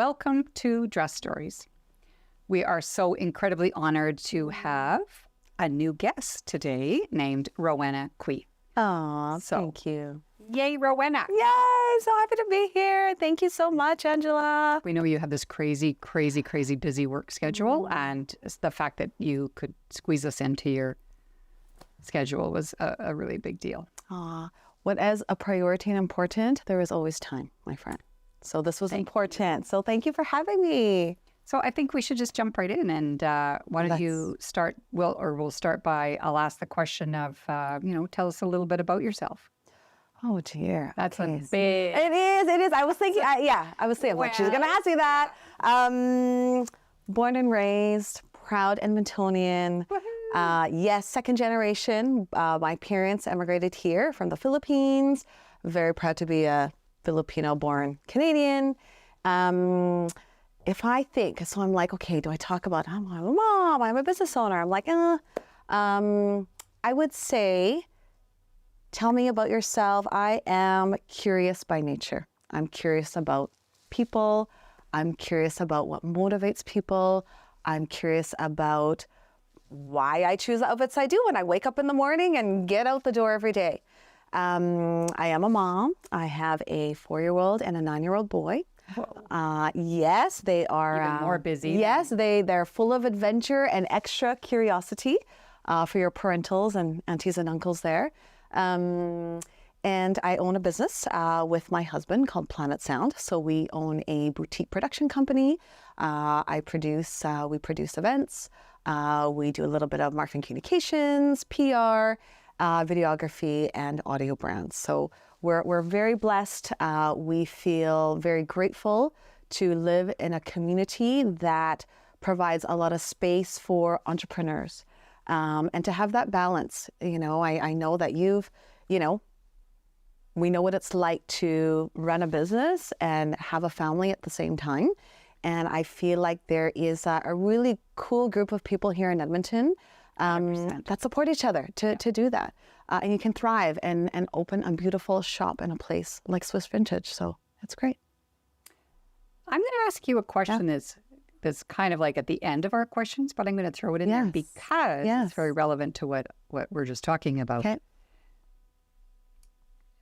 welcome to Dress Stories. We are so incredibly honored to have a new guest today named Rowena Cui. Oh, thank you. Yay, Rowena. Yay, so happy to be here. Thank you so much, Angela. We know you have this crazy busy work schedule, and the fact that you could squeeze us into your schedule was a really big deal. What is a priority and important, there is always time, my friend. So this was important. So thank you for having me. So I think we should just jump right in, and why don't you start? We'll start by, I'll ask the question of, tell us a little bit about yourself. Oh dear, that's a big. It is. I was thinking. I was thinking. Well, she's gonna ask me that. Born and raised, proud Edmontonian. Yes, second generation. My parents emigrated here from the Philippines. Very proud to be a Filipino-born Canadian. If I think, so I'm like, okay, do I talk about, I'm a mom, I'm a business owner. I'm like, I would say, tell me about yourself. I am curious by nature. I'm curious about people. I'm curious about what motivates people. I'm curious about why I choose the outfits I do when I wake up in the morning and get out the door every day. I am a mom. I have a 4-year-old and a 9-year-old boy. Yes, they are even more busy. Yes, they're full of adventure and extra curiosity for your parentals and aunties and uncles there. And I own a business with my husband called Planet Sound. So we own a boutique production company. We produce events. We do a little bit of marketing communications, PR, videography, and audio brands. So we're very blessed. We feel very grateful to live in a community that provides a lot of space for entrepreneurs, and to have that balance. I know that we know what it's like to run a business and have a family at the same time. And I feel like there is a really cool group of people here in Edmonton that support each other to do that. And you can thrive and open a beautiful shop in a place like Swiss Vintage. So that's great. I'm going to ask you a question that's kind of like at the end of our questions, but I'm going to throw it in there because it's very relevant to what we're just talking about. Okay.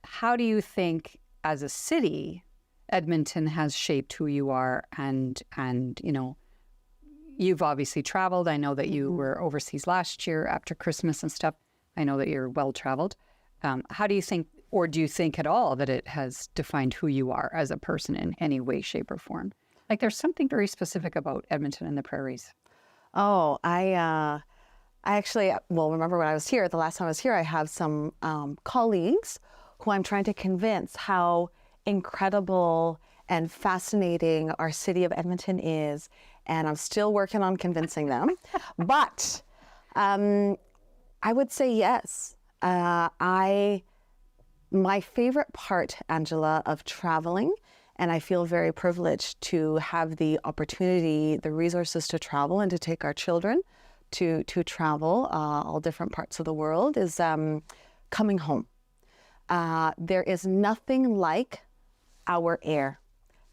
How do you think, as a city, Edmonton has shaped who you are? And you've obviously traveled. I know that you were overseas last year after Christmas and stuff. I know that you're well-traveled. How do you think, or do you think at all that it has defined who you are as a person in any way, shape, or form? Like, there's something very specific about Edmonton and the prairies. Oh, I actually, remember when I was here, the last time I was here, I have some colleagues who I'm trying to convince how incredible and fascinating our city of Edmonton is. And I'm still working on convincing them. But I would say yes. My favorite part, Angela, of traveling, and I feel very privileged to have the opportunity, the resources to travel and to take our children to travel all different parts of the world, is coming home. There is nothing like our air.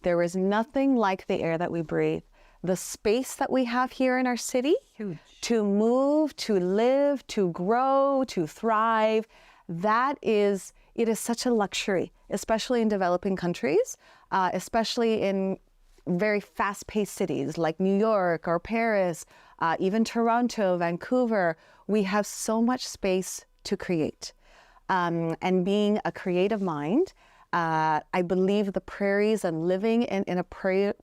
There is nothing like the air that we breathe. The space that we have here in our city to move, to live, to grow, to thrive, it is such a luxury, especially in developing countries, especially in very fast-paced cities like New York or Paris, even Toronto, Vancouver. We have so much space to create. And being a creative mind, I believe the prairies and living in a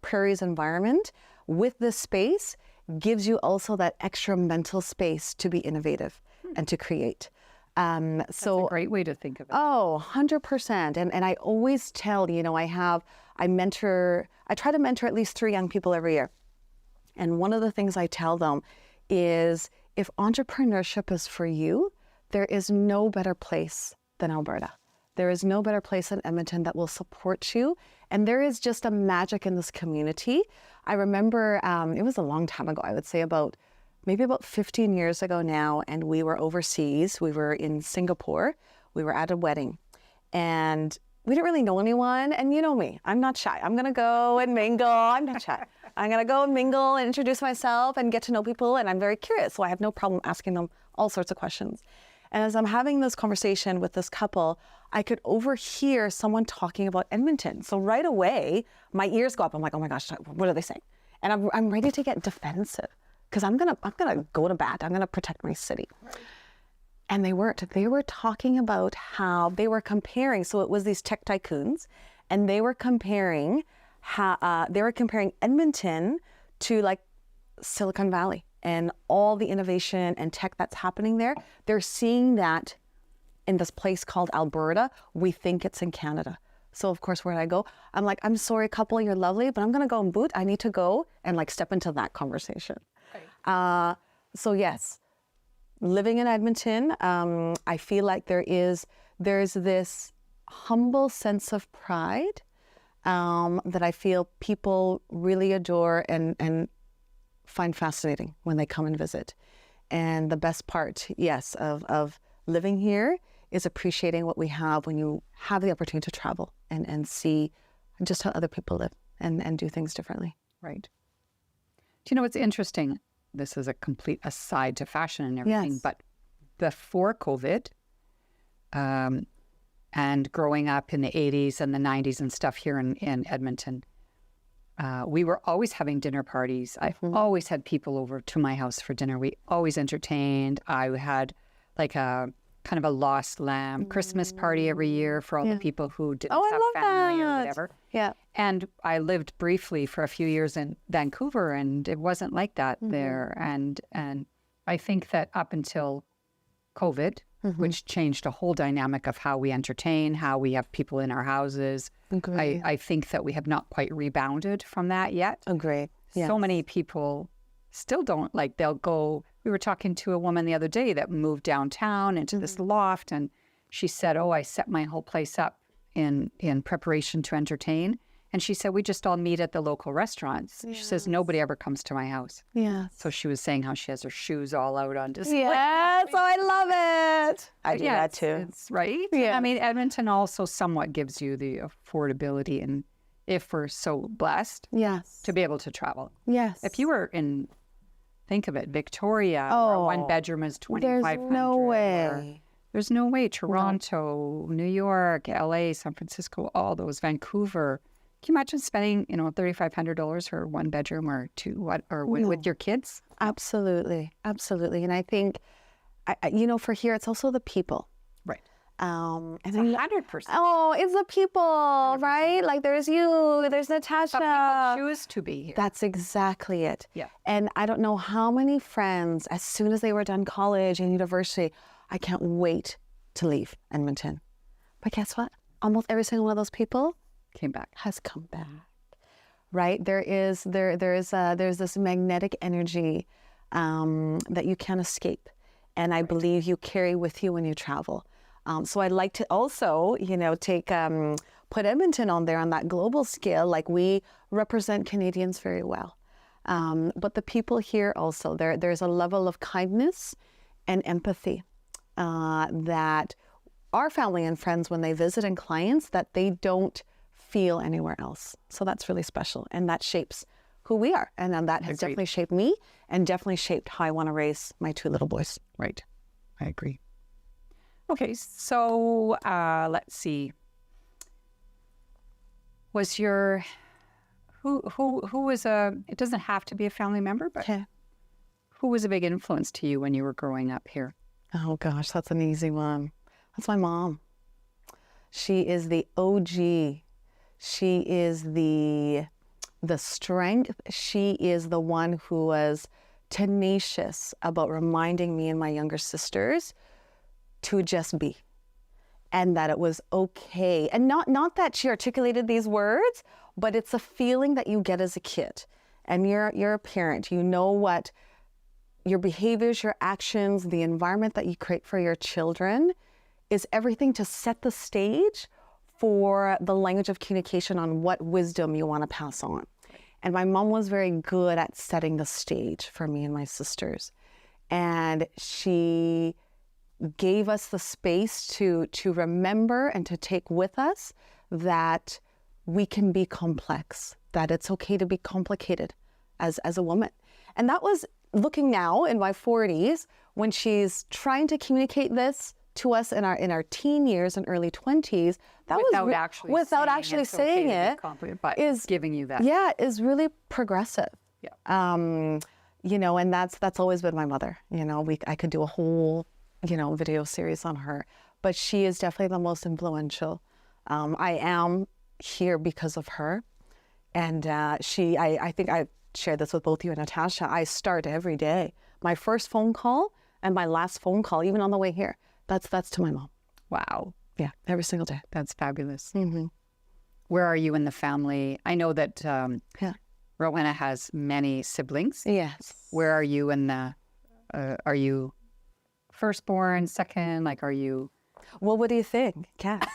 prairies environment with this space gives you also that extra mental space to be innovative and to create. That's a great way to think of it. Oh, 100%. And I always tell, I try to mentor at least 3 young people every year. And one of the things I tell them is, if entrepreneurship is for you, there is no better place than Alberta. There is no better place than Edmonton that will support you. And there is just a magic in this community. I remember, it was a long time ago, I would say maybe about 15 years ago now, and we were overseas. We were in Singapore. We were at a wedding. And we didn't really know anyone. And you know me, I'm not shy. I'm going to go and mingle. I'm not shy. I'm going to go and mingle and introduce myself and get to know people. And I'm very curious. So I have no problem asking them all sorts of questions. And as I'm having this conversation with this couple, I could overhear someone talking about Edmonton. So right away, my ears go up. I'm like, oh my gosh, what are they saying? And I'm ready to get defensive because I'm gonna go to bat. I'm gonna protect my city. Right. And they weren't. They were talking about how they were comparing. So it was these tech tycoons, and they were comparing Edmonton to like Silicon Valley and all the innovation and tech that's happening there. They're seeing that in this place called Alberta. We think it's in Canada. So of course, where I go, I'm like, I'm sorry, couple, you're lovely, but I'm gonna go and boot. I need to go and like step into that conversation. Right. So yes. Living in Edmonton, I feel like there's this humble sense of pride that I feel people really adore and find fascinating when they come and visit. And the best part, yes, of living here is appreciating what we have when you have the opportunity to travel and see just how other people live and do things differently. Right. Do you know what's interesting? This is a complete aside to fashion and everything, yes. But before COVID and growing up in the 80s and the 90s and stuff here in Edmonton, we were always having dinner parties. I've always had people over to my house for dinner. We always entertained. I had like a kind of a lost lamb Christmas party every year for all the people who didn't have family or whatever. Yeah. And I lived briefly for a few years in Vancouver, and it wasn't like that there. And I think that up until COVID, which changed a whole dynamic of how we entertain, how we have people in our houses, I think that we have not quite rebounded from that yet. Agree. Yes. So many people still don't, like, they'll go. We were talking to a woman the other day that moved downtown into this loft, and she said, oh, I set my whole place up in preparation to entertain. And she said, we just all meet at the local restaurants. Yes. She says, nobody ever comes to my house. Yeah. So she was saying how she has her shoes all out on display. Yes, oh, I love it. I do that too. It's right. Yeah. I mean, Edmonton also somewhat gives you the affordability, and if we're so blessed, to be able to travel. Yes. If you were in, think of it, Victoria, where one bedroom is $2,500. There's no way. There's no way. Toronto, New York, LA, San Francisco, all those, Vancouver. Can you imagine spending, $3,500 for one bedroom or two, with your kids? Absolutely, absolutely. And I think, for here, it's also the people. Right. And it's 100%. Oh, it's the people, 100%. Right? Like there's you, there's Natasha. But people choose to be here. That's exactly it. Yeah. And I don't know how many friends, as soon as they were done college and university, I can't wait to leave Edmonton. But guess what? Almost every single one of those people has come back. Right? There's this magnetic energy that you can't escape, and I believe you carry with you when you travel. So I'd like to also, put Edmonton on there on that global scale. Like, we represent Canadians very well, but the people here also, there's a level of kindness and empathy that our family and friends, when they visit, and clients, that they don't feel anywhere else. So that's really special, and that shapes who we are. And that has definitely shaped me, and definitely shaped how I want to raise my two little boys. Right. I agree. Okay, so let's see. Was your who was it doesn't have to be a family member, but who was a big influence to you when you were growing up here? Oh gosh, that's an easy one. That's my mom. She is the OG. She is the strength. She is the one who was tenacious about reminding me and my younger sisters to just be, and that it was okay. And not that she articulated these words, but it's a feeling that you get as a kid, and you're a parent. You know what your behaviors, your actions, the environment that you create for your children is everything to set the stage for the language of communication on what wisdom you want to pass on. And my mom was very good at setting the stage for me and my sisters. And she gave us the space to remember and to take with us that we can be complex, that it's okay to be complicated as a woman. And that was looking now in my 40s when she's trying to communicate this to us in our teen years and early 20s. That Without without saying actually it's okay saying to be it complicated, but is giving you that. Yeah, is really progressive. Yeah. You know, and that's always been my mother. You know, I could do a whole, you know, video series on her, but she is definitely the most influential. I am here because of her. And I think I shared this with both you and Natasha. I start every day. My first phone call and my last phone call, even on the way here, that's to my mom. Wow. Yeah, every single day. That's fabulous. Mm-hmm. Where are you in the family? I know that Yeah. Rowena has many siblings. Yes. Where are you in the, are you firstborn, second? Like, are you? Well, what do you think? Guess.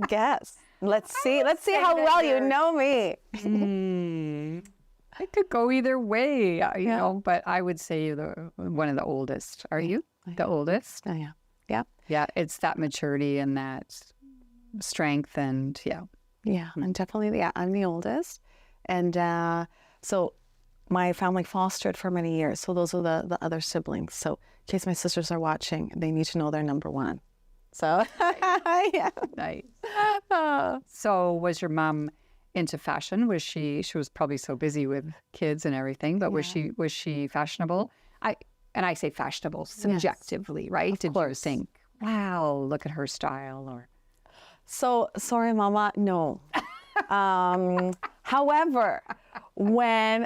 Guess. Let's see how well you know me. It could go either way, you know, but I would say you're one of the oldest. Are you the oldest? Oh, yeah. Yeah. Yeah, it's that maturity and that strength and Yeah, I'm definitely, I'm the oldest. And so my family fostered for many years. So those are the other siblings. So in case my sisters are watching, they need to know they're number one. So, yeah. Nice. So was your mom into fashion? Was she was probably so busy with kids and everything, but was she fashionable? I say fashionable subjectively, right? Of Did course. you think, wow, look at her style? Or So, sorry, Mama, no. However,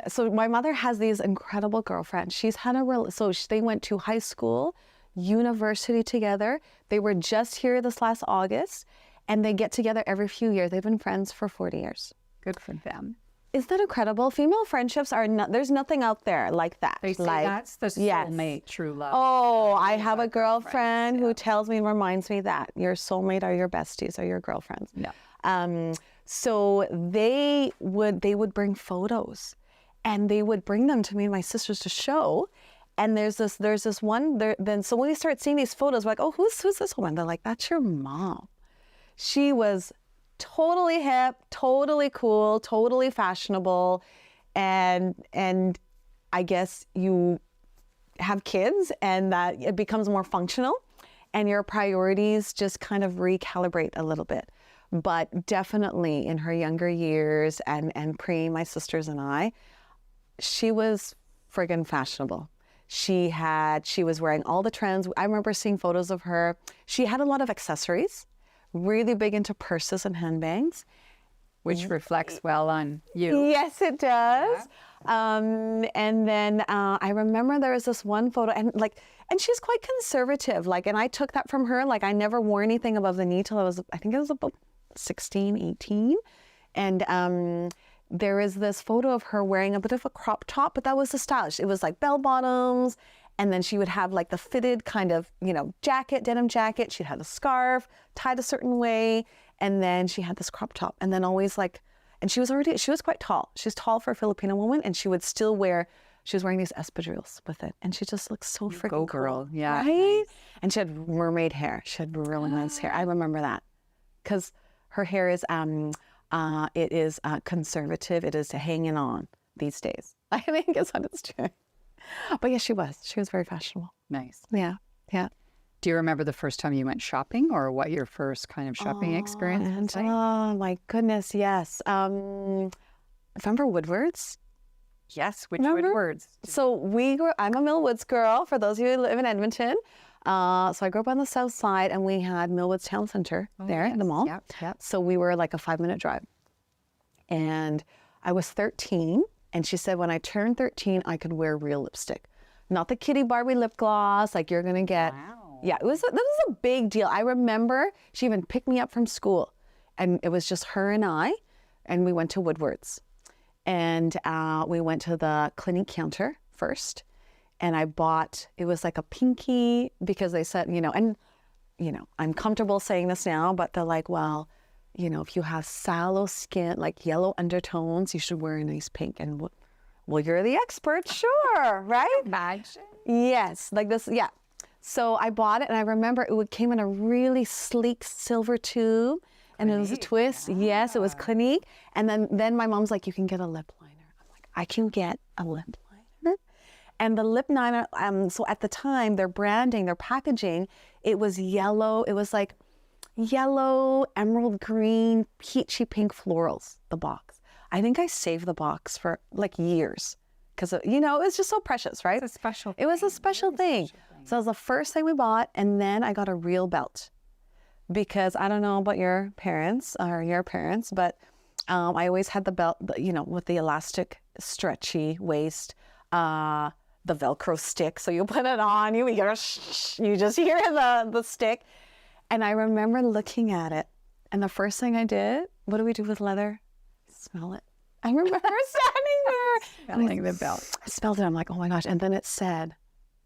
so my mother has these incredible girlfriends. She's had they went to high school, university together. They were just here this last August, and they get together every few years. They've been friends for 40 years. good for them. Isn't that incredible? Female friendships are there's nothing out there like that. They say like, that's the soulmate, true love. Oh, I have a girlfriend who tells me and reminds me that your soulmate are your besties or your girlfriends. No. So they would bring photos, and they would bring them to me and my sisters to show. And there's this one there. Then so when we start seeing these photos, we're like, oh, who's this woman? They're like, that's your mom. She was totally hip, totally cool, totally fashionable, and I guess you have kids and that it becomes more functional, and your priorities just kind of recalibrate a little bit. But definitely in her younger years and pre my sisters and I, she was friggin' fashionable. She was wearing all the trends. I remember seeing photos of her. She had a lot of accessories, really big into purses and handbags. Which reflects well on you. Yes, it does. Yeah. And then I remember there was this one photo, and she's quite conservative. And I took that from her. I never wore anything above the knee till I think it was about 16, 18. And there is this photo of her wearing a bit of a crop top, but that was the style. It was like bell bottoms, and then she would have the fitted kind of, jacket, denim jacket. She'd have a scarf tied a certain way, and then she had this crop top, and then always and she was quite tall. She's tall for a Filipino woman, and she was wearing these espadrilles with it, and she just looks so freaking Go girl, cool, yeah. right? Nice. And she had mermaid hair. She had really nice hair. I remember that because her hair is it is conservative. It is hanging on these days. I think is what it's doing. But yes, she was very fashionable. Nice. Yeah. Do you remember the first time you went shopping, or what your first kind of shopping experience was like? Oh my goodness, yes. Remember Woodward's? Yes, which Remember? Woodwards? So I'm a Millwoods girl, for those of you who live in Edmonton. So I grew up on the south side, and we had Millwoods Town Center there at the mall. Yep. So we were a 5-minute drive. And I was 13, and she said when I turned 13, I could wear real lipstick. Not the Kitty Barbie lip gloss like you're going to get. Wow. Yeah, that was a big deal. I remember she even picked me up from school, and it was just her and I, and we went to Woodward's. And we went to the Clinique counter first, and I bought, it was like a pinky, because they said, I'm comfortable saying this now, but they're like, well, if you have sallow skin, like yellow undertones, you should wear a nice pink. And well, you're the expert, sure, right? Imagine. Yes, like this, yeah. So I bought it, and I remember it came in a really sleek silver tube, and it was a twist. Yes, it was Clinique. And then my mom's like, you can get a lip liner. I'm like, I can get a lip liner. And the lip liner, so at the time, their branding, their packaging, it was yellow. It was like yellow, emerald green, peachy pink florals, the box. I think I saved the box for like years because, you know, it was just so precious, right? It's a special It was a special thing. So it was the first thing we bought. And then I got a real belt because I don't know about your parents or your parents, but I always had the belt, you know, with the elastic, stretchy waist, the Velcro stick. So you put it on, you just hear the stick. And I remember looking at it. And the first thing I did, what do we do with leather? Smell it. I remember standing there. Smelling the belt. I smelled it. I'm like, oh my gosh. And then it said,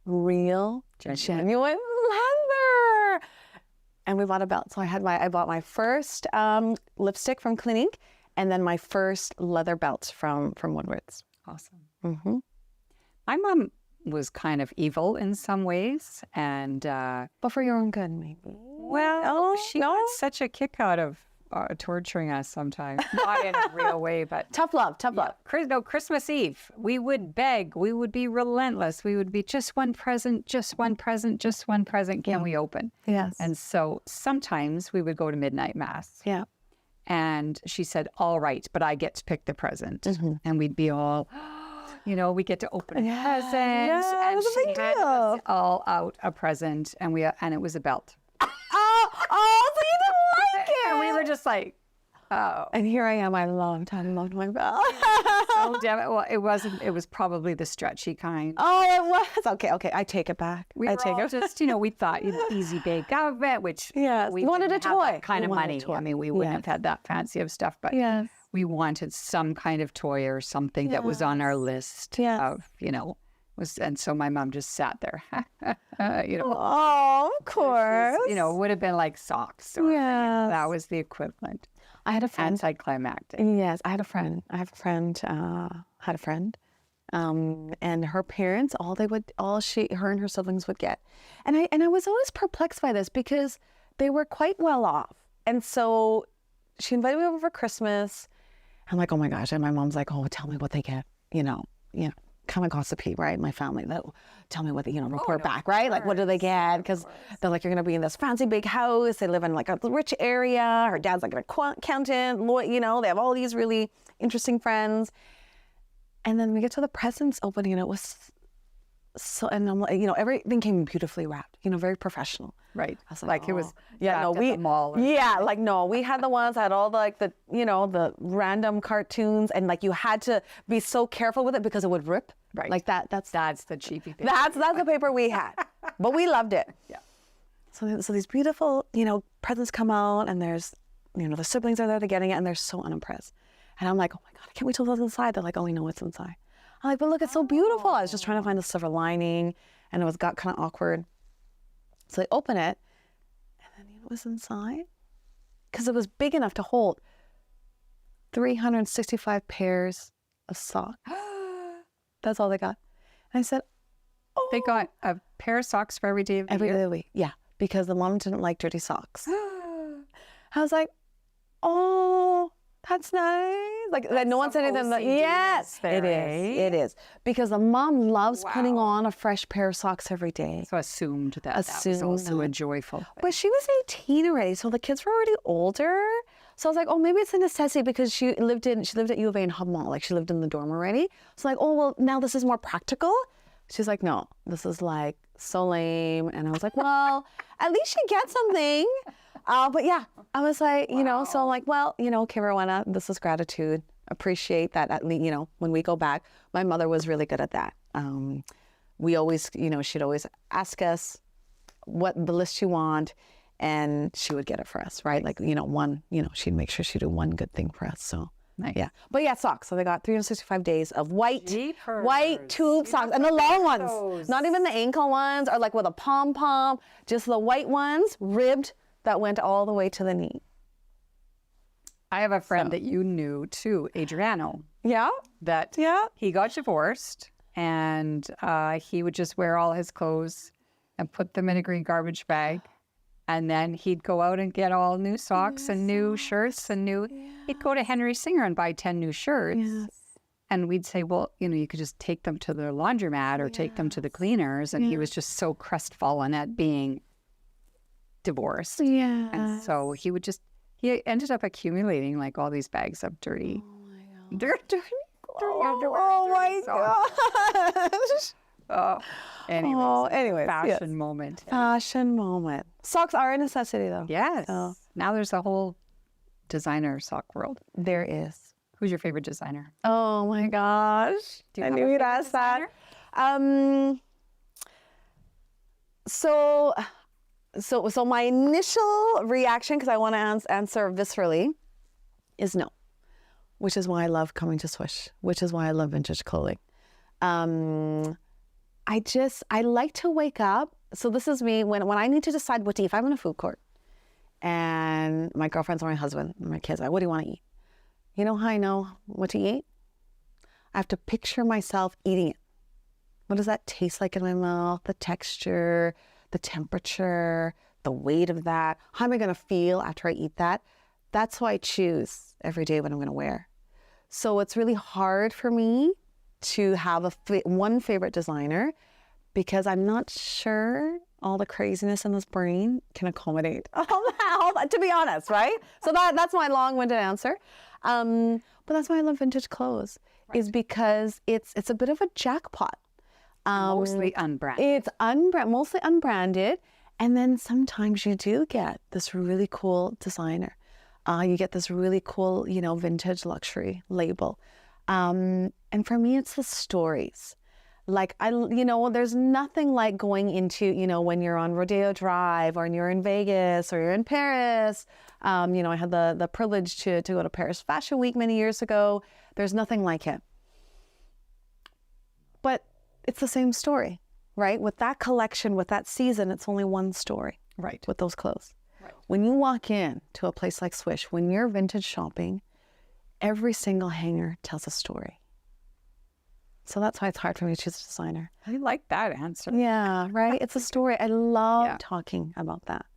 real, genuine leather. And we bought a belt. So I bought my first lipstick from Clinique and then my first leather belt from Woodward's. Awesome. Mm-hmm. My mom was kind of evil in some ways, and But for your own good, maybe. well, she got such a kick out of torturing us sometimes. Not in a real way, but Tough love, tough love. Christmas Eve, we would beg, we would be relentless, we would be just one present, just one present, just one present. Can we open? Yes. And so sometimes we would go to midnight mass. Yeah. And she said, all right, but I get to pick the present. Mm-hmm. And we'd be all, you know, we get to open a present. Yeah, and it was a she big handed deal. us all out a present, and it was a belt. So you didn't like it. And we were just like, oh. And here I am. I loved my belt. Well, it was probably the stretchy kind. Oh, it was. Okay. I take it back. We I were take all it. just, we thought, easy bake outfit, which Yes. we You wanted didn't a have toy. that kind You of wanted a money. toy. I mean, we wouldn't have had that fancy of stuff, but Yes. we wanted some kind of toy or something that was on our list Yes. of, and so my mom just sat there, Oh, of course. it would have been like socks. Or, Yes. that was the equivalent. I had a friend. Anticlimactic. Yes, I had a friend. Had a friend. And her parents, her and her siblings would get. And I was always perplexed by this because they were quite well off. And so she invited me over for Christmas. I'm like, oh my gosh. And my mom's like, oh, tell me what they get, kind of gossipy, right? My family, tell me what they, report back, right? Like, what do they get? Because they're like, you're going to be in this fancy big house. They live in like a rich area. Her dad's like an accountant, they have all these really interesting friends. And then we get to the presents opening and it was so, and I'm like, everything came beautifully wrapped, very professional. Right. I was Like it was yeah, no, wrapped at the mall. we had the ones that had all the random cartoons and like you had to be so careful with it because it would rip. Right. Like that. That's the cheapy paper. That's the paper we had, but we loved it. Yeah. So these beautiful, presents come out and there's, the siblings are there, they're getting it and they're so unimpressed. And I'm like, oh my God, I can't wait till it's inside. They're like, oh, we know what's inside. I'm like, but look, it's so beautiful. I was just trying to find the silver lining and it got kind of awkward. So they open it and then what was inside? Because it was big enough to hold 365 pairs of socks. That's all they got. And I said, oh. They got a pair of socks for every day of the Every year? day of the week. Yeah, because the mom didn't like dirty socks. I was like, oh, that's nice. Like no one said anything. Yes, there, it is. Because the mom loves putting on a fresh pair of socks every day. So assumed that was also a joyful thing. But she was 18 already, so the kids were already older. So I was like, oh, maybe it's a necessity because she lived at U of A in Hub Mall. Like she lived in the dorm already. So like, oh, well, now this is more practical. She's like, no, this is like so lame. And I was like, well, at least she gets something. But yeah, I was like, so I'm like, well, okay, Rowena, this is gratitude. Appreciate that. At least, when we go back, my mother was really good at that. We always, she'd always ask us what the list you want, and she would get it for us, right? Like, she'd make sure she'd do one good thing for us. So, nice. Yeah. But yeah, socks. So they got 365 days of white tube socks, and the long ones, not even the ankle ones, or like with a pom-pom, just the white ones, ribbed, that went all the way to the knee. I have a friend that you knew too, Adriano. Yeah. He got divorced and he would just wear all his clothes and put them in a green garbage bag And then he'd go out and get all new socks and new shirts and he'd go to Henry Singer and buy 10 new shirts. Yes. And we'd say, well, you could just take them to the laundromat or take them to the cleaners. And he was just so crestfallen at being divorced. Yeah. And so he ended up accumulating like all these bags of dirty, dirty underwear. Oh my gosh. Oh, anyways, anyways, fashion moment. Fashion moment. Socks are a necessity, though. Yes. So. Now there's a whole designer sock world. There is. Who's your favorite designer? Oh my gosh. I knew you'd ask that. So my initial reaction, because I want to answer viscerally, is no. Which is why I love coming to Swish. Which is why I love vintage clothing. I like to wake up. So this is me when I need to decide what to eat. If I'm in a food court and my girlfriend's or my husband and my kids are, what do you want to eat? You know how I know what to eat? I have to picture myself eating it. What does that taste like in my mouth? The texture, the temperature, the weight of that. How am I going to feel after I eat that? That's who I choose every day what I'm going to wear. So it's really hard for me to have one favorite designer because I'm not sure all the craziness in this brain can accommodate all that, to be honest, right? So that's my long-winded answer. But that's why I love vintage clothes, is because it's a bit of a jackpot. Mostly unbranded. It's mostly unbranded. And then sometimes you do get this really cool designer. You get this really cool, vintage luxury label. And for me, it's the stories. Like, there's nothing like going into, when you're on Rodeo Drive or when you're in Vegas or you're in Paris. I had the privilege to go to Paris Fashion Week many years ago. There's nothing like it. But it's the same story, right? With that collection, with that season, it's only one story. Right. With those clothes. Right. When you walk in to a place like Swish, when you're vintage shopping, every single hanger tells a story. So that's why it's hard for me to choose a designer. I like that answer. Yeah, right? It's a story. I love talking about that.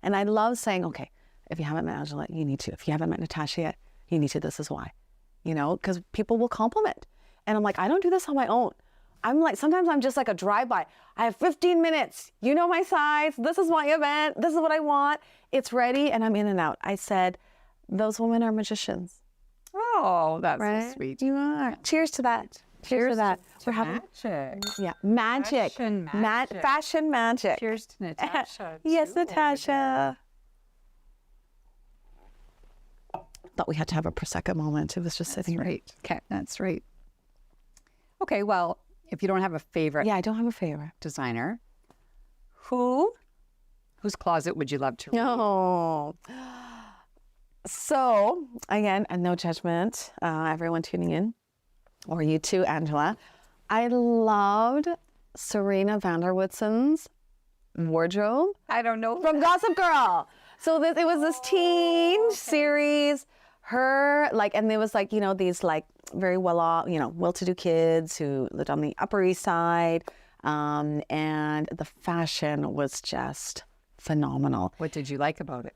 And I love saying, okay, if you haven't met Angela, you need to. If you haven't met Natasha yet, you need to. This is why. Because people will compliment. And I'm like, I don't do this on my own. I'm like, sometimes I'm just like a drive-by. I have 15 minutes. You know my size. This is my event. This is what I want. It's ready, and I'm in and out. I said, those women are magicians. Oh, that's right? so sweet. You are. Cheers to that. Cheers to that. We're having magic. Yeah, magic. Fashion magic. Fashion magic. Cheers to Natasha. Yes, Natasha. Thought we had to have a Prosecco moment. It was just sitting right. Okay, that's right. Okay, well, if you don't have a favorite I don't have a favorite designer, whose closet would you love to read? Oh. So, again, no judgment, everyone tuning in, or you too, Angela. I loved Serena Vanderwoodson's wardrobe. I don't know. From Gossip Girl. So it was this teen series. Her, and there was these very well-off, well-to-do kids who lived on the Upper East Side. And the fashion was just phenomenal. What did you like about it?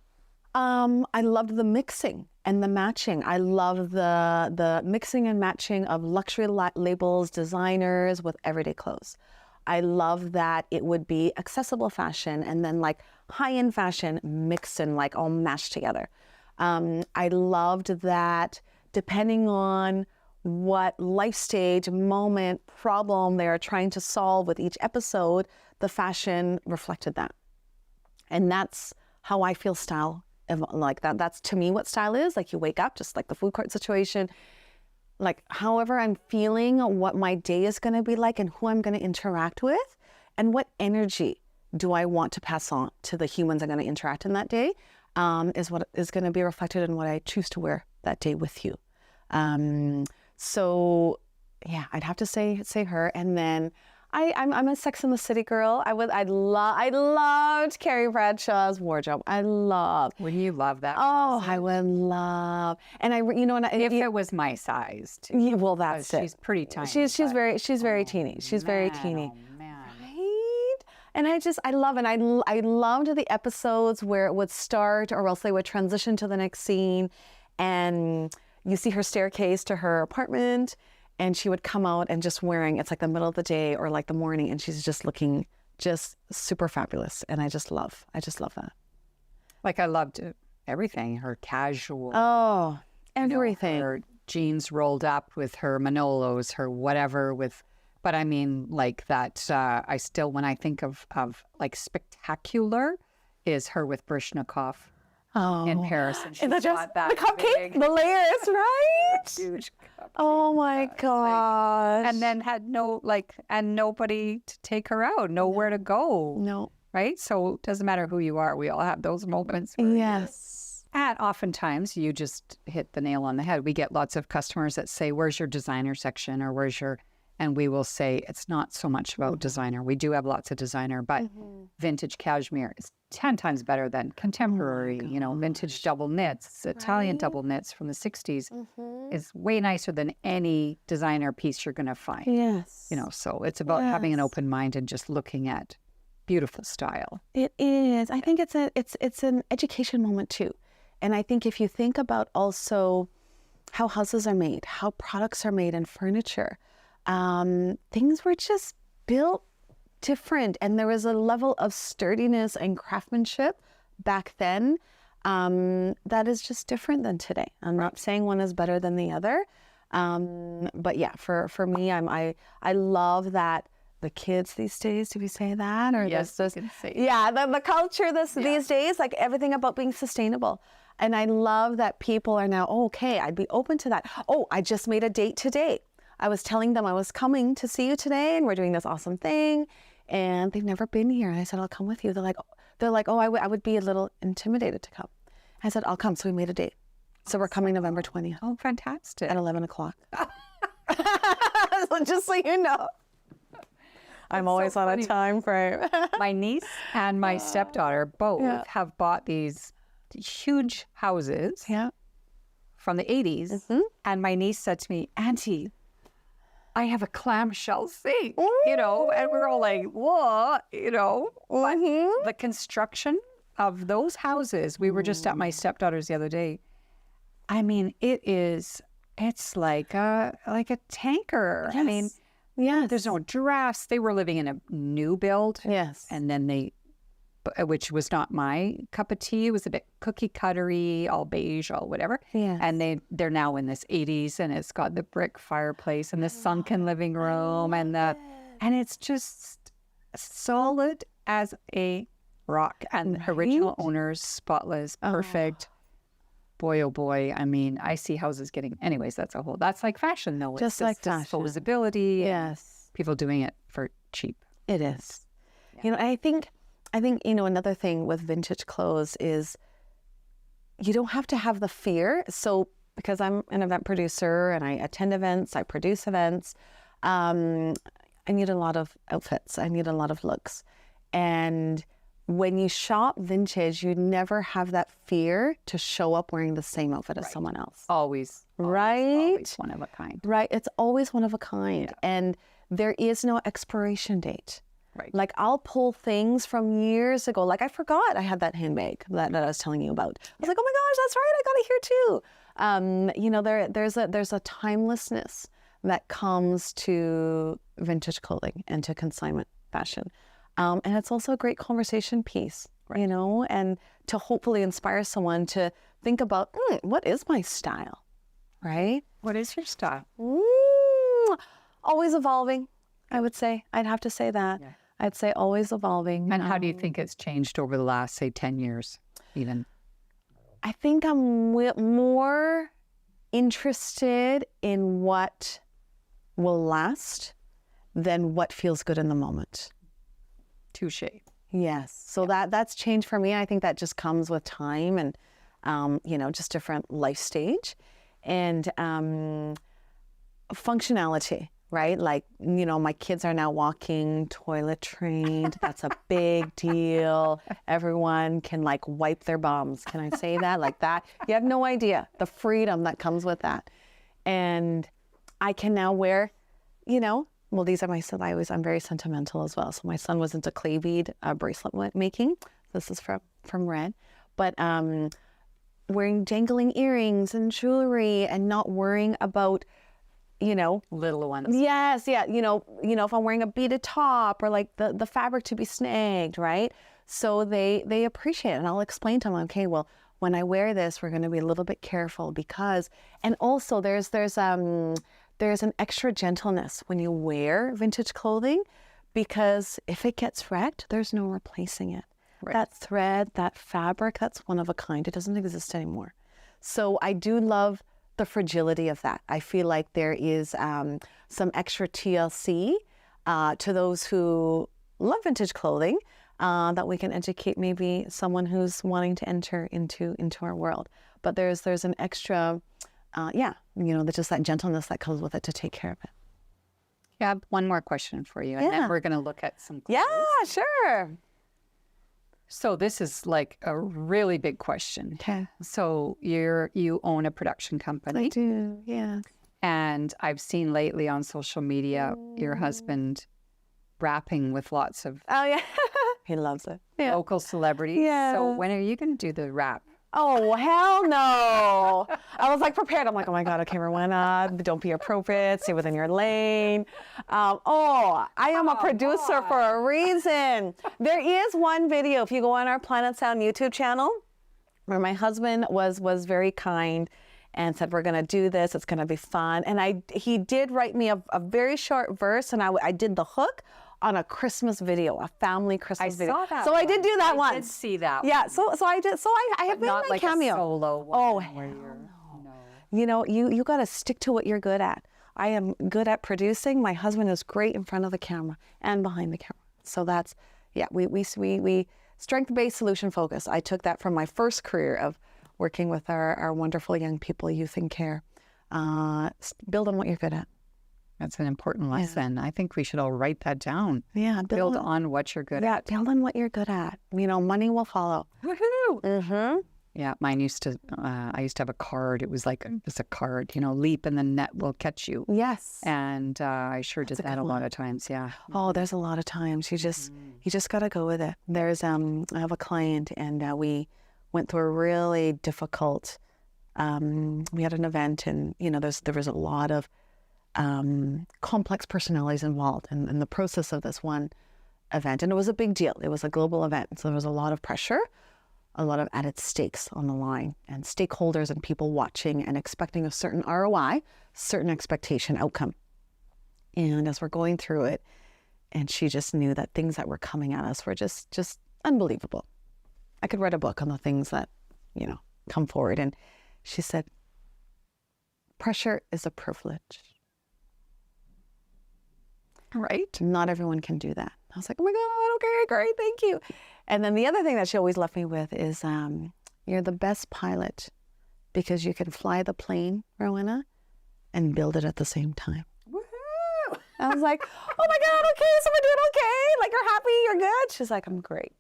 I loved the mixing and the matching. I love the mixing and matching of luxury labels, designers with everyday clothes. I love that it would be accessible fashion and then high-end fashion mixed and all mashed together. I loved that depending on what life stage, moment, problem they are trying to solve with each episode, the fashion reflected that. And that's how I feel style. That's to me what style is. You wake up, just like the food court situation, however I'm feeling, what my day is going to be like and who I'm going to interact with and what energy do I want to pass on to the humans I'm going to interact in that day, is what is going to be reflected in what I choose to wear that day with you. So yeah, I'd have to say her. And then I'm a Sex and the City girl. I loved Carrie Bradshaw's wardrobe. Wouldn't you love that? Oh, I would love. And if it was my size too. Yeah, well, that's it. She's pretty tiny. She's very teeny. She's very teeny. Oh, man. Right? And I love it. I loved the episodes where it would start or else they would transition to the next scene. And you see her staircase to her apartment and she would come out and just wearing, it's like the middle of the day or like the morning, and she's just looking just super fabulous. And I just love that. Like I loved everything, her casual. Oh, everything. Her jeans rolled up with her Manolos, her whatever with, but I mean like that, I still, when I think of like spectacular is her with Brishnikov in Paris. And she's got that the cupcake, the layers, right? Huge cupcake. Oh my gosh. And then had and nobody to take her out, nowhere to go. No. Right? So it doesn't matter who you are. We all have those moments. Yes. And oftentimes you just hit the nail on the head. We get lots of customers that say, where's your designer section or where's your, and we will say, it's not so much about designer. We do have lots of designer, but vintage cashmere is 10 times better than contemporary, vintage double knits, Italian double knits from the 60s is way nicer than any designer piece you're going to find. Yes. So it's about having an open mind and just looking at beautiful style. It is. I think it's an education moment too. And I think if you think about also how houses are made, how products are made and furniture, things were just built different. And there was a level of sturdiness and craftsmanship back then that is just different than today. I'm not saying one is better than the other. But yeah, for me, I love that the kids these days, do we say that? Or yes, you can say yeah, the culture these days, like everything about being sustainable. And I love that people are now, okay, I'd be open to that. Oh, I just made a date today. I was telling them I was coming to see you today and we're doing this awesome thing. And they've never been here. And I said, I'll come with you. They're like, oh, I would be a little intimidated to come. I said, I'll come. So we made a date. So we're coming November 20th. Oh, fantastic. At 11 o'clock. So just so you know. I'm always on a time frame. My niece and my stepdaughter both have bought these huge houses from the 80s. And my niece said to me, Auntie, I have a clamshell sink, and we're all like, what, But the construction of those houses, we were just at my stepdaughter's the other day. I mean, it's like a tanker. Yes. I mean, there's no drafts. They were living in a new build. Yes. And then which was not my cup of tea. It was a bit cookie cuttery, all beige, all whatever. Yes. And they're now in this 80s, and it's got the brick fireplace and the sunken living room, and it's just solid as a rock. And original owners, spotless, perfect. Boy, oh boy. I mean, I see houses getting, anyways, that's like fashion though. Just like fashion. Disposability. Yes. People doing it for cheap. It is. Yeah. I think, another thing with vintage clothes is you don't have to have the fear. So because I'm an event producer and I attend events, I produce events, I need a lot of outfits. I need a lot of looks. And when you shop vintage, you never have that fear to show up wearing the same outfit as someone else. Always. Right? Always one of a kind. Right. It's always one of a kind. Yeah. And there is no expiration date. Right. Like I'll pull things from years ago. Like I forgot I had that handbag that I was telling you about. I was like, oh my gosh, that's right. I got it here too. There's a timelessness that comes to vintage clothing and to consignment fashion. And it's also a great conversation piece, and to hopefully inspire someone to think about, what is my style, right? What is your style? Always evolving, I would say. I'd have to say that. Yeah. I'd say always evolving. And how do you think it's changed over the last, say, 10 years even? I think I'm more interested in what will last than what feels good in the moment. Touche. Yes. So that's changed for me. I think that just comes with time and, just different life stage and functionality, right? Like, my kids are now walking toilet trained. That's a big deal. Everyone can wipe their bums. Can I say that? Like that? You have no idea the freedom that comes with that. And I can now wear, well, these are my son. I'm very sentimental as well. So my son was into clay bead bracelet making. This is from Red. But wearing jangling earrings and jewelry and not worrying about, Little ones. yes, yeah, if I'm wearing a beaded top or like the fabric to be snagged, right? So they appreciate it. And I'll explain to them, okay, well, when I wear this, we're going to be a little bit careful because, and also there's an extra gentleness when you wear vintage clothing, because if it gets wrecked, there's no replacing it. Right. That thread, that fabric, that's one of a kind. It doesn't exist anymore. So I do love the fragility of that. I feel like there is some extra TLC to those who love vintage clothing, that we can educate maybe someone who's wanting to enter into our world. But there's an extra, just that gentleness that comes with it to take care of it. Yeah, I have one more question for you, and then we're going to look at some clothes. Yeah, sure. So this is like a really big question. Okay. So you own a production company. I do, yeah. And I've seen lately on social media your husband rapping with lots of Oh, yeah. He loves it. Yeah. local celebrities. Yeah. So when are you going to do the rap? Oh, hell no. I was like prepared. I'm like, oh my God, okay, Rowena, don't be appropriate, stay within your lane. I am a producer for a reason. There is one video, if you go on our Planet Sound YouTube channel, where my husband was very kind and said, we're going to do this, it's going to be fun. And he did write me a very short verse, and I did the hook on a Christmas video, a family Christmas video. I saw that. So I did do that once. I did see that. Yeah, so I did. So I have made Not my like cameo. a solo one. Oh, where You know, you got to stick to what you're good at. I am good at producing. My husband is great in front of the camera and behind the camera. So that's, we strength-based solution focus. I took that from my first career of working with our wonderful young people, youth in care. Build on what you're good at. That's an important lesson. I think we should all write that down. Yeah, Build on what you're good at. Yeah, build on what you're good at. Money will follow. Woohoo! Mm-hmm. Yeah, mine used to, I used to have a card. It was like just a card, leap and the net will catch you. Yes. And I sure did that a lot of times, yeah. Oh, there's a lot of times. You just got to go with it. There's, I have a client, and we went through a really difficult, we had an event, and, there was a lot of complex personalities involved in the process of this one event. And it was a big deal. It was a global event. So there was a lot of pressure, a lot of added stakes on the line, and stakeholders and people watching and expecting a certain ROI, certain expectation outcome. And as we're going through it, and she just knew that things that were coming at us were just unbelievable. I could write a book on the things that, come forward. And she said, pressure is a privilege. Right? Not everyone can do that. I was like, oh my God, okay, great, thank you. And then the other thing that she always left me with is, you're the best pilot because you can fly the plane, Rowena, and build it at the same time. Woohoo! I was like, oh my God, okay, so we're doing okay. Like, you're happy, you're good. She's like, I'm great.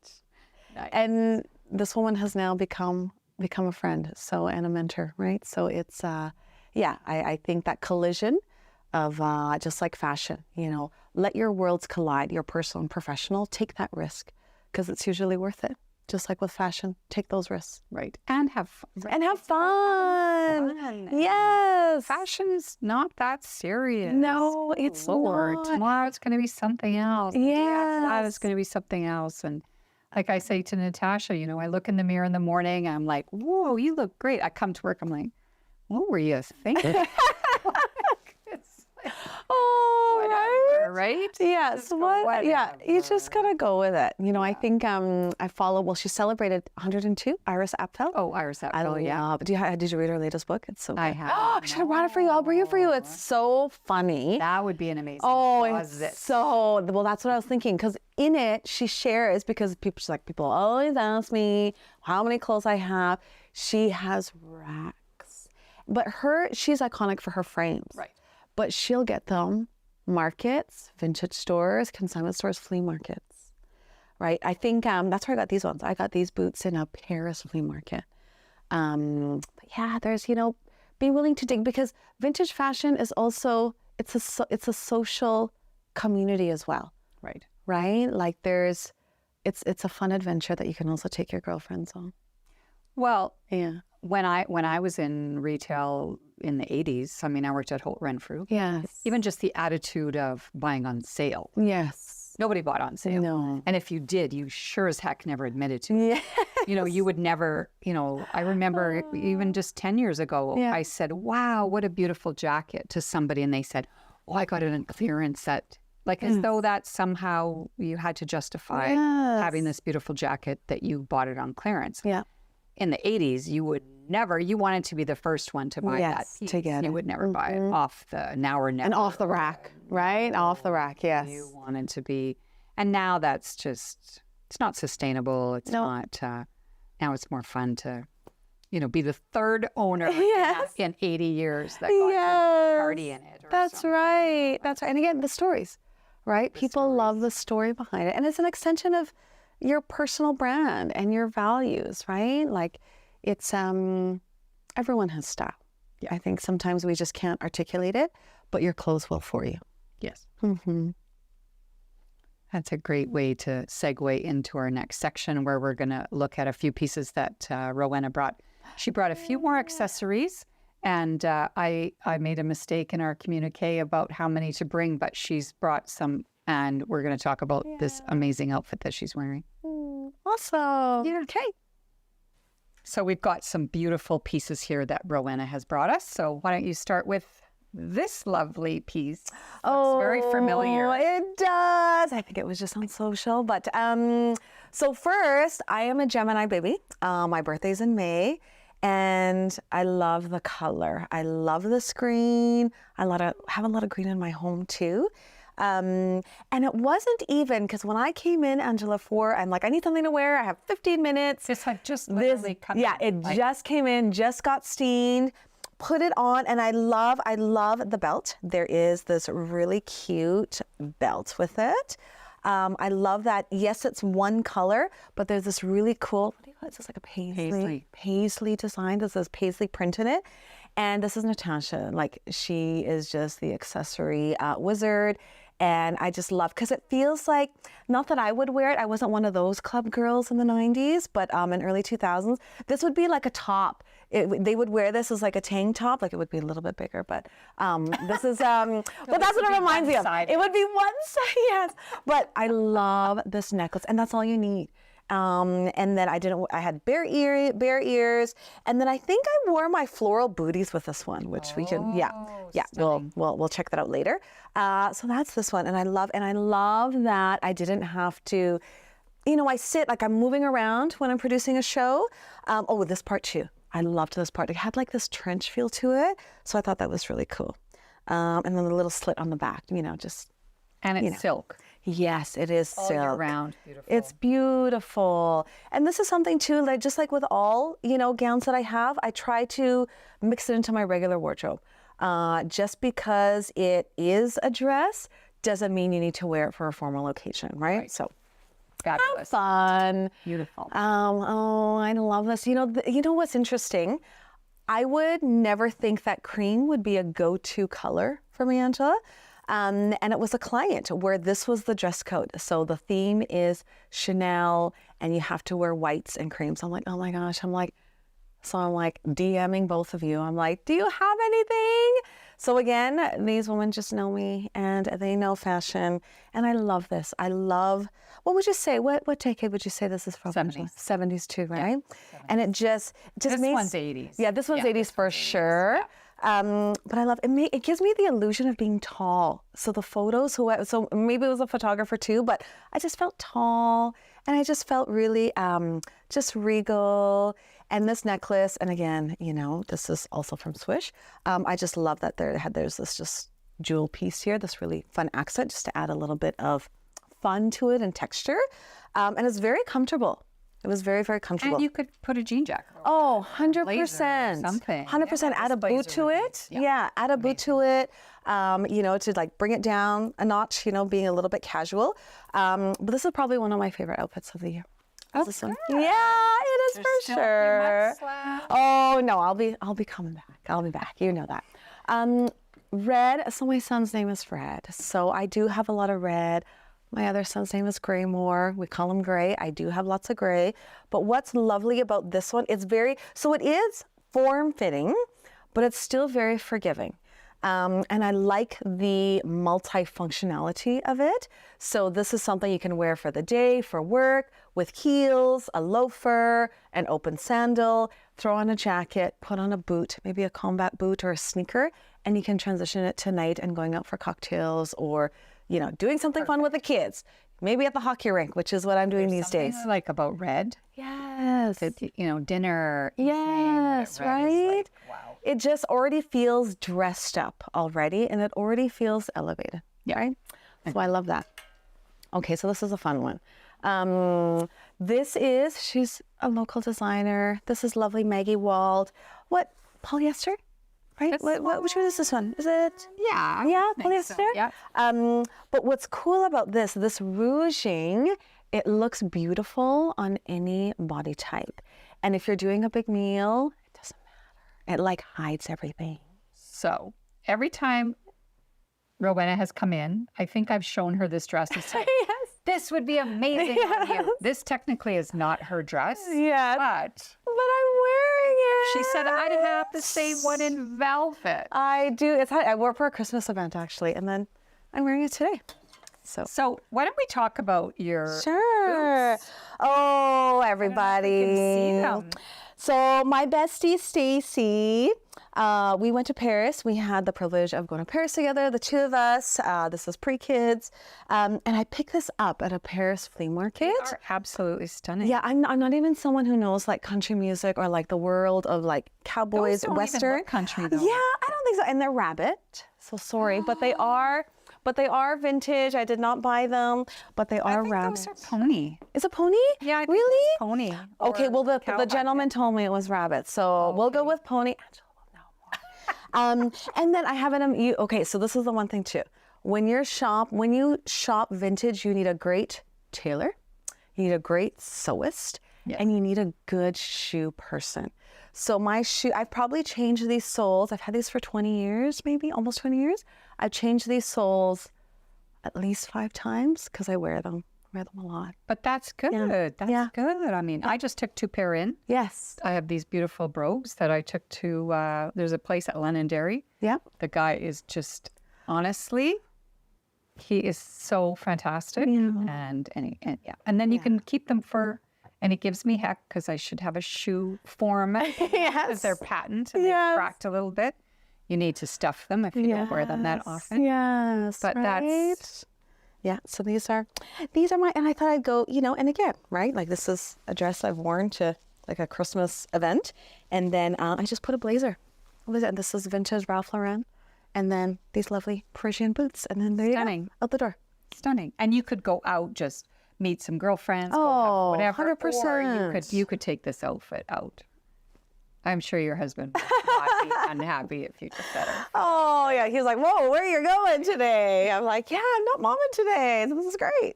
Nice. And this woman has now become a friend, and a mentor, right? So it's, I think that collision of just like fashion, let your worlds collide, your personal and professional. Take that risk because it's usually worth it. Just like with fashion, take those risks. Right. And have fun. And have fun. Yes. Fashion's not that serious. No, it's Lord. not. Tomorrow it's going to be something else. The day after that it's Yes. going to be something else. And like I say to Natasha, I look in the mirror in the morning, I'm like, whoa, you look great. I come to work, I'm like, what were you thinking? Oh, right? Yeah. Just So go, what? Yeah, you just whatever. gotta go with it. I think I follow. Well, she celebrated 102. Iris Apfel. Oh, Iris Apfel, yeah. But did you read her latest book? It's so good. I have. Oh, I should have brought it for you. I'll bring it for you. It's so funny. That would be an amazing Oh, closet. it's so well. That's what I was thinking. Because in it, she shares because people always ask me how many clothes I have. She has racks, but she's iconic for her frames. Right. But she'll get them markets, vintage stores, consignment stores, flea markets. Right. I think that's where I got these ones. I got these boots in a Paris flea market. But yeah, there's be willing to dig because vintage fashion is also it's a social community as well, Right. right? Like it's a fun adventure that you can also take your girlfriends on. Well, Yeah. when I was in retail in the 80s, I mean, I worked at Holt Renfrew. Yes. Even just the attitude of buying on sale. Yes. Nobody bought on sale. No. And if you did, you sure as heck never admitted to it. Yeah. You would never, I remember even just 10 years ago, Yeah. I said, wow, what a beautiful jacket to somebody. And they said, oh, I got it on clearance at, like as though that somehow you had to justify having this beautiful jacket that you bought it on clearance. Yeah. In the 80s, you would never, you wanted to be the first one to buy that piece. to get you it. would never buy it off the now or never. And off the rack, right? Off the rack, yes. You wanted to be, and now that's just, it's not sustainable. It's not, now it's more fun to, be the third owner in 80 years that got to party in it. Or That's something. right. That's right. And again, the stories, right? People love the story behind it. And it's an extension of your personal brand and your values, right? Like it's, everyone has style. Yeah. I think sometimes we just can't articulate it, but your clothes will for you. Yes. Mm-hmm. That's a great way to segue into our next section where we're going to look at a few pieces that Rowena brought. She brought a few more accessories, and I made a mistake in our communique about how many to bring, but she's brought some, and we're going to talk about this amazing outfit that she's wearing. Awesome. Yeah. Okay. So we've got some beautiful pieces here that Rowena has brought us. So why don't you start with this lovely piece? Looks very familiar. It does. I think it was just on social. But so first, I am a Gemini baby. My birthday's in May. And I love the color. I love this green. I have a lot of green in my home too. And it wasn't even, because when I came in, Angela, I'm like, I need something to wear. I have 15 minutes. This had just literally come in. It just came in, just got steamed, put it on, and I love the belt. There is this really cute belt with it. I love that. Yes, it's one color, but there's this really cool, what do you call it? It's just like a paisley design. There's this paisley print in it. And this is Natasha. Like, she is just the accessory wizard. And I just love, because it feels like, not that I would wear it. I wasn't one of those club girls in the 90s, but in early 2000s, this would be like a top. They would wear this as like a tank top, like it would be a little bit bigger, but this is, but that's what it reminds me of. It would be one side, yes. But I love this necklace, and that's all you need. And then I had bare ears, and then I think I wore my floral booties with this one, which we can, we'll check that out later. So that's this one, and I love that I didn't have to, I sit, like I'm moving around when I'm producing a show. This part too. I loved this part. It had like this trench feel to it, so I thought that was really cool. And then the little slit on the back, just. And it's silk. Yes, it is all silk. Year round. Beautiful. It's beautiful. And this is something too, like just like with all, gowns that I have, I try to mix it into my regular wardrobe. Just because it is a dress doesn't mean you need to wear it for a formal occasion, right? So fabulous. Fun. Beautiful. I love this. You know what's interesting? I would never think that cream would be a go-to color for me, Angela. And it was a client where this was the dress code. So the theme is Chanel, and you have to wear whites and creams. I'm like, oh my gosh. I'm like DMing both of you. I'm like, do you have anything? So again, these women just know me, and they know fashion, and I love this. What would you say? What decade would you say this is from? 70s. 70s too, right? Yeah, and it just this makes, one's 80s. Yeah, this one's 80s for sure. Yeah. But I love it. It gives me the illusion of being tall. So the photos, so maybe it was a photographer too, but I just felt tall, and I just felt really just regal. And this necklace, and again, this is also from Swish. I just love that there's this just jewel piece here, this really fun accent, just to add a little bit of fun to it and texture. And it's very comfortable. It was very, very comfortable. And you could put a jean jacket over. Oh, 100%. Something. 100%. Add a boot to it. Yeah, add a boot to it, to like bring it down a notch, being a little bit casual. But this is probably one of my favorite outfits of the year. This one. Yeah, it is for sure. Oh no, I'll be coming back. I'll be back. You know that. red. So my son's name is Fred. So I do have a lot of red. My other son's name is Gray Moore. We call him Gray. I do have lots of gray. But what's lovely about this one, so it is form-fitting, but it's still very forgiving. And I like the multifunctionality of it. So this is something you can wear for the day, for work, with heels, a loafer, an open sandal, throw on a jacket, put on a boot, maybe a combat boot or a sneaker, and you can transition it to night and going out for cocktails or, you know, doing something fun with the kids. Maybe at the hockey rink, which is what I'm doing these days. I like about red. Yes. You know, dinner. Yes, evening, red is right? like, wow. It just already feels dressed up already, and it already feels elevated, right? So I love that. Okay, so this is a fun one. She's a local designer. This is lovely Maggie Wald. What, polyester? Right? Which one is this one? Is it? Yeah. Yeah, I think so, polyester? yeah. But what's cool about this rouging, it looks beautiful on any body type. And if you're doing a big meal, it doesn't matter. It like hides everything. So every time Rowena has come in, I think I've shown her this dress and said, Yes. this would be amazing on you. This technically is not her dress. Yes. But I'm wearing it. she said I'd have the same one in velvet. I do. I wore it for a Christmas event actually, and then I'm wearing it today. So why don't we talk about your Sure. boots? Oh, everybody. You can see them. So my bestie Stacy, we went to Paris. We had the privilege of going to Paris together, the two of us. This was pre-kids, and I picked this up at a Paris flea market. They are absolutely stunning. Yeah, I'm not even someone who knows like country music or like the world of like cowboys, Those don't Western. even look country though. Yeah, I don't think so. And they're rabbit. So sorry, but they are vintage. I did not buy them, but they are rabbit. Those are pony. Is it pony? Yeah, I think really? it's pony. Okay, or well the cowhide. gentleman told me it was rabbit, so we'll go with pony. Angela will know more. And then I have it. Okay, so this is the one thing too. When you shop vintage, you need a great tailor, you need a great sewist, and you need a good shoe person. So my shoe, I've probably changed these soles. I've had these for 20 years, maybe almost 20 years. I've changed these soles at least 5 times because I wear them a lot. But that's good. That's good. I mean, I just took 2 pair in. Yes. I have these beautiful brogues that I took to, there's a place at Londonderry. Yeah. The guy is just, honestly, he is so fantastic. And then you can keep them for, and it gives me heck because I should have a shoe form. Because they're patent and they're cracked a little bit. You need to stuff them if you don't wear them that often. Yes. But that's... Yeah, so these are my, and I thought I'd go, and again, right? Like this is a dress I've worn to like a Christmas event. And then I just put a blazer. And this is vintage Ralph Lauren. And then these lovely Parisian boots. And then there you go, out the door. Stunning. And you could go out, just meet some girlfriends, go have whatever. 100%. Or you could take this outfit out. I'm sure your husband would not be unhappy if you took that out. Oh, yeah. He's like, whoa, where are you going today? I'm like, yeah, I'm not momming today. This is great.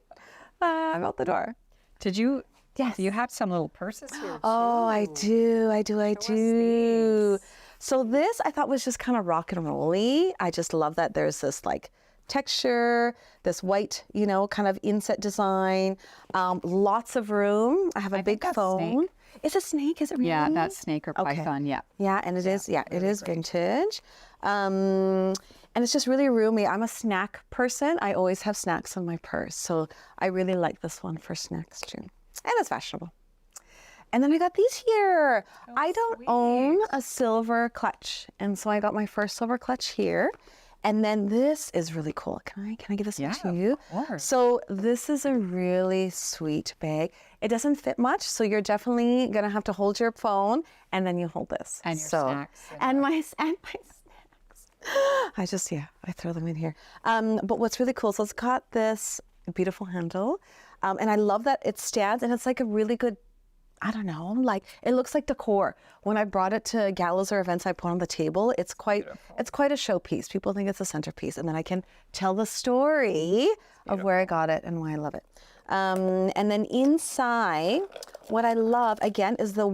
I'm out the door. Did you? Yes. You have some little purses here, too. Oh, I do. So this I thought was just kind of rock and rolly. I just love that there's this like texture, this white, kind of inset design, lots of room. I have a big phone. Snake. It's a snake, is it really? Yeah, that's snake or python, yeah. Yeah, and it is vintage. And it's just really roomy. I'm a snack person. I always have snacks in my purse. So I really like this one for snacks too. And it's fashionable. And then I got these here. I don't own a silver clutch. And so I got my first silver clutch here. And then this is really cool. Can I give this to you? Of course. So this is a really sweet bag. It doesn't fit much, so you're definitely gonna have to hold your phone, and then you hold this. And your snacks. And my snacks. I throw them in here. But what's really cool, so it's got this beautiful handle, and I love that it stands, and it's like a really good, I don't know, like it looks like decor. When I brought it to galas or events I put on the table, it's quite a showpiece. People think it's a centerpiece, and then I can tell the story of where I got it and why I love it. And then inside, what I love again is the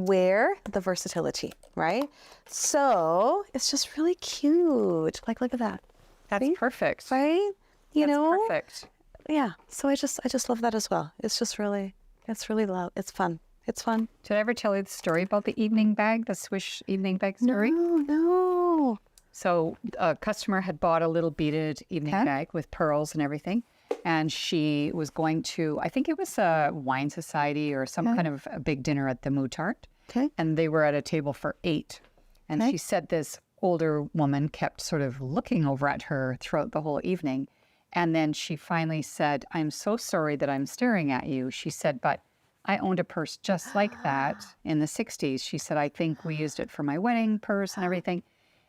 versatility, right? So it's just really cute. Like, look at that. That's perfect. Right? You That's know? perfect. Yeah. So I just love that as well. It's just really, it's really loud. It's fun. It's fun. Did I ever tell you the story about the evening bag, the Swish evening bag story? No. So a customer had bought a little beaded evening bag with pearls and everything. And she was going to, I think it was a wine society or some kind of a big dinner at the Moutard. Okay. And they were at a table for 8. And she said this older woman kept sort of looking over at her throughout the whole evening. And then she finally said, "I'm so sorry that I'm staring at you." She said, "But I owned a purse just like that in the 60s. She said, "I think we used it for my wedding purse and everything."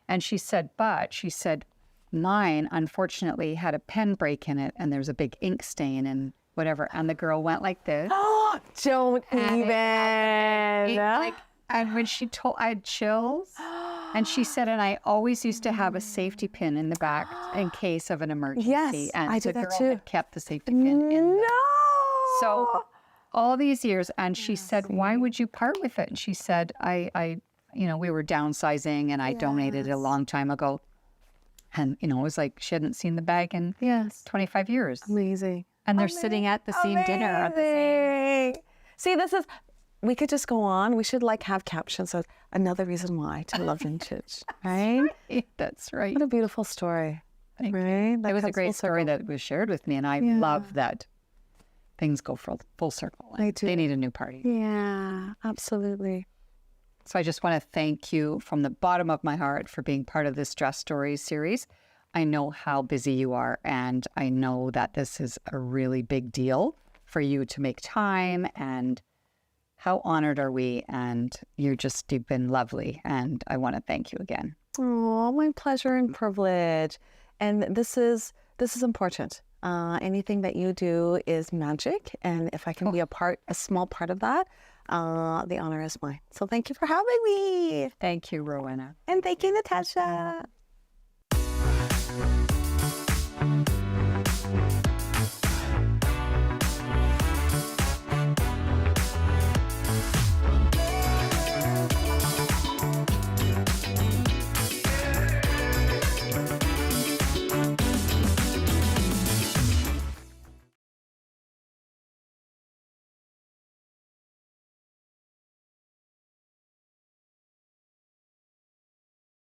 And she said, "Mine, unfortunately, had a pen break in it and there's a big ink stain and whatever." And the girl went like this. Don't even. And when she told, I had chills. And she said, "And I always used to have a safety pin in the back in case of an emergency." Yes, and I do the that girl too. had kept the safety pin in. No. So all these years, and she said, "Why would you part with it?" And she said, I we were downsizing and I donated it a long time ago. And, it was like she hadn't seen the bag in 25 years. Amazing. And they're sitting at the same dinner. At the same... See, we could just go on. We should have captions of another reason why to love vintage, right? That's right. What a beautiful story. Thank you. Right? That It was a comes great full story circle. that was shared with me. And I love that things go full circle. I do. They need a new party. Yeah, absolutely. So I just want to thank you from the bottom of my heart for being part of this Dress Stories series. I know how busy you are, and I know that this is a really big deal for you to make time, and how honored are we? And you've been lovely, and I want to thank you again. Oh, my pleasure and privilege. And this is important. Anything that you do is magic, and if I can be a small part of that, the honor is mine. So thank you for having me. Thank you, Rowena. And thank you, Natasha.